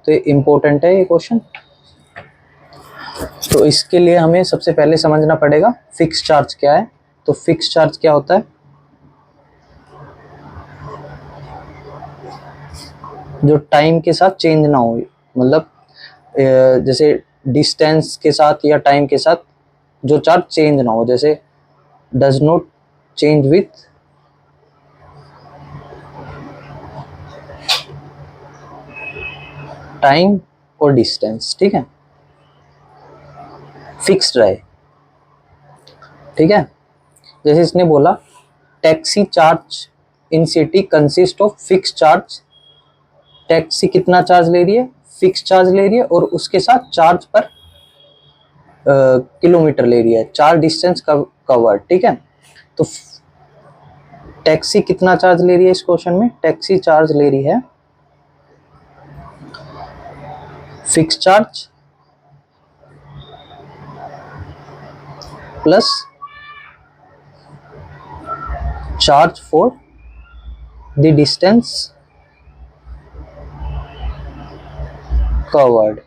तो ये इम्पोर्टेंट है ये क्वेश्चन। तो इसके लिए हमें सबसे पहले समझना पड़ेगा फिक्स चार्ज क्या है। तो फिक्स चार्ज क्या होता है, जो टाइम के साथ चेंज ना हो, मतलब जैसे डिस्टेंस के साथ या टाइम के साथ जो चार्ज चेंज ना हो, जैसे does not change with time और डिस्टेंस, ठीक है, फिक्स्ड रहे, ठीक है। जैसे इसने बोला taxi charge in city consist of fix charge, taxi कितना चार्ज ले रही है, फिक्स चार्ज ले रही है, और उसके साथ चार्ज पर किलोमीटर ले रही है, चार्ज डिस्टेंस कवर्ड, ठीक है। तो टैक्सी कितना चार्ज ले रही है इस क्वेश्चन में, टैक्सी चार्ज ले रही है fix charge plus charge for the distance covered,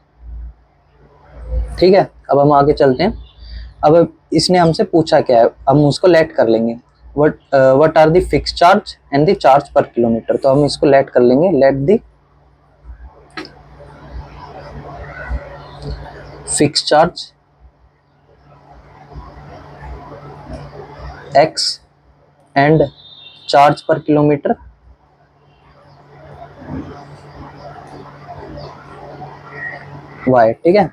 ठीक है। अब हम आगे चलते हैं। अब इसने हमसे पूछा क्या है, हम उसको लेट कर लेंगे, what are the fix charge and the charge per kilometre. तो हम इसको लेट कर लेंगे, let the fix charge x and charge per kilometre y, ठीक है।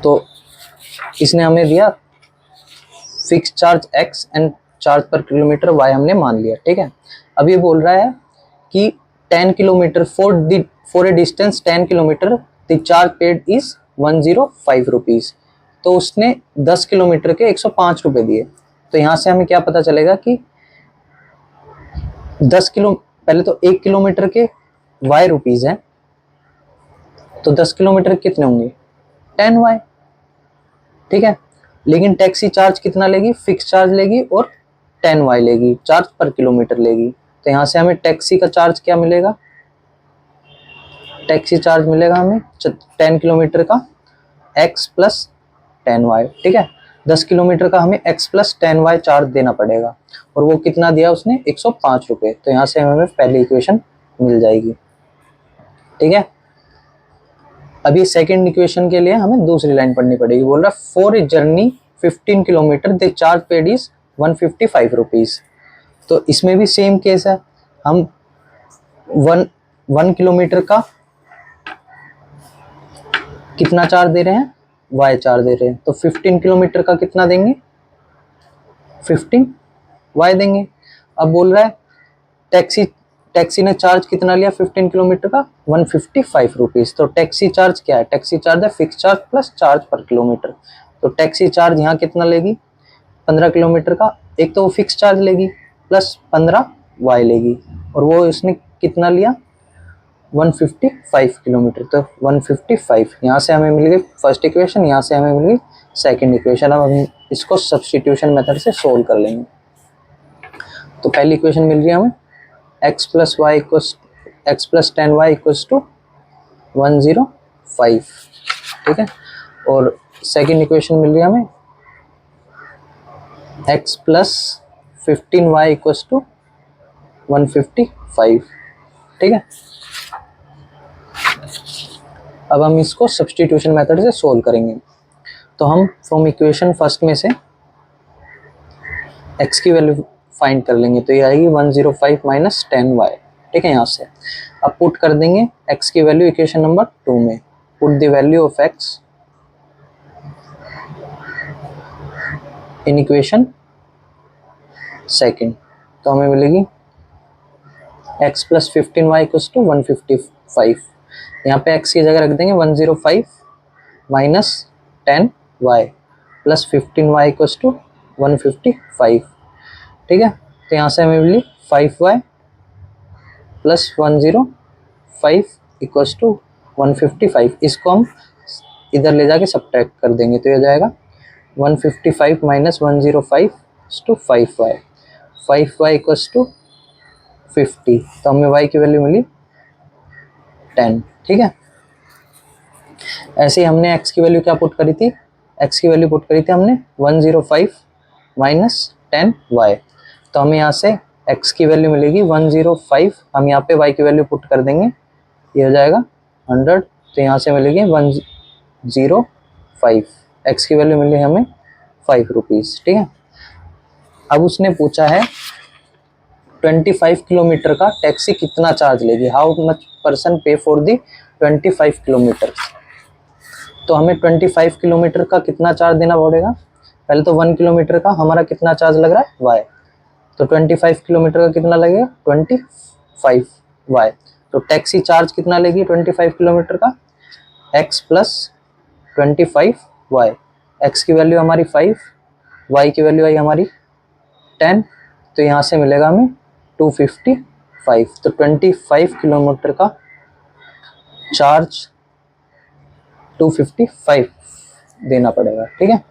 तो इसने हमें दिया fix charge x and charge per kilometre y हमने मान लिया, ठीक है। अब ये बोल रहा है कि 10 kilometre for a distance 10 kilometre the charge paid is 105 rupees. तो उसने 10 किलोमीटर के 105 रुपए दिए। तो यहाँ से हमें क्या पता चलेगा कि 10 किलो, पहले तो 1 किलोमीटर के y रुपीज है, तो 10 किलोमीटर कितने होंगे 10y, ठीक है। लेकिन टैक्सी चार्ज कितना लेगी, फिक्स चार्ज लेगी और 10y लेगी, चार्ज पर किलोमीटर लेगी। तो यहाँ से हमें टैक्सी का चार्ज क्या मिलेगा, टैक्सी चार्ज मिलेगा हमें 10 किलोमीटर का x प्लस 10y, ठीक है। 10 किलोमीटर का हमें x प्लस 10y चार्ज देना पड़ेगा, और वो कितना दिया उसने 105 रुपये। तो यहाँ से हमें पहली इक्वेशन मिल जाएगी, ठीक है। अभी सेकंड इक्वेशन के लिए हमें दूसरी लाइन पढ़नी पड़ेगी। बोल रहा for a journey 15 kilometre the charge paid is 155 rupees. तो इसमें भी सेम केस है, हम 1 किलोमीटर का कितना चार्ज दे रहे हैं, y चार्ज दे रहे हैं। तो 15 किलोमीटर का कितना देंगे, 15 y देंगे। अब बोल रहा है टैक्सी ने चार्ज कितना लिया 15 किलोमीटर का 155 रुपीज। तो टैक्सी चार्ज क्या है, टैक्सी चार्ज है fix charge plus charge per kilometre. तो टैक्सी चार्ज यहाँ कितना लेगी 15 किलोमीटर का, एक तो वो फिक्स चार्ज लेगी प्लस 15 y लेगी, और वो इसने कितना लिया 155 किलोमीटर। तो 155 यहाँ से हमें मिल गई फर्स्ट इक्वेशन, यहाँ से हमें मिल गई सेकेंड इक्वेशन। अब हम इसको सब्स्टिट्यूशन मेथड से सोल्व कर लेंगे। तो पहली इक्वेशन मिल रही है हमें x plus 10y equals to 105, ठीक है। और सेकेंड इक्वेशन मिल रही है हमें x plus 15y equals to 155, ठीक है। अब हम इसको सब्स्टिट्यूशन मेथड से सोल्व करेंगे। तो हम फ्रॉम इक्वेशन फर्स्ट में से x की वैल्यू फाइंड कर लेंगे। तो ये आएगी 105 माइनस 10y, ठीक है। यहाँ से अब पुट कर देंगे x की वैल्यू इक्वेशन नंबर 2 में। Put the value of x in equation second. तो हमें मिलेगी x plus 15y equals to 155। यहाँ पे x की जगह रख देंगे 105 minus 10y plus 15y equals to 155, ठीक है। तो यहाँ से हमें मिली 5y प्लस 105 इक्वल्स टू 155। इसको हम इधर ले जाके सब्ट्रैक्ट कर देंगे, तो ये जाएगा 155 minus 105 to 5y। 5y equals to 50, तो हमें y की वैल्यू मिली 10। ठीक है, ऐसे ही हमने x की वैल्यू क्या पुट करी थी, x की वैल्यू पुट करी थी हमने 105 माइनस 10y, तो हमें यहाँ से x की वैल्यू मिलेगी 105, हम यहाँ पे y की वैल्यू पुट कर देंगे, ये हो जाएगा 100, तो यहाँ से मिलेगी 105, x की वैल्यू मिली हमें 5 रुपीज़। ठीक है, अब उसने पूछा है 25 किलोमीटर का टैक्सी कितना चार्ज लेगी, हाउ मच पर्सन पे फॉर दी 25 किलोमीटर। तो हमें 25 किलोमीटर का कितना चार्ज देना पड़ेगा, पहले तो 1 किलोमीटर का हमारा कितना चार्ज लग रहा है y, तो 25 किलोमीटर का कितना लगेगा 25y, तो टैक्सी चार्ज कितना लेगी 25 किलोमीटर का, x प्लस 25y, x की वैल्यू हमारी 5, y की वैल्यू आई हमारी 10, तो यहाँ से मिलेगा हमें 255, तो 25 किलोमीटर का चार्ज 255 देना पड़ेगा। ठीक है,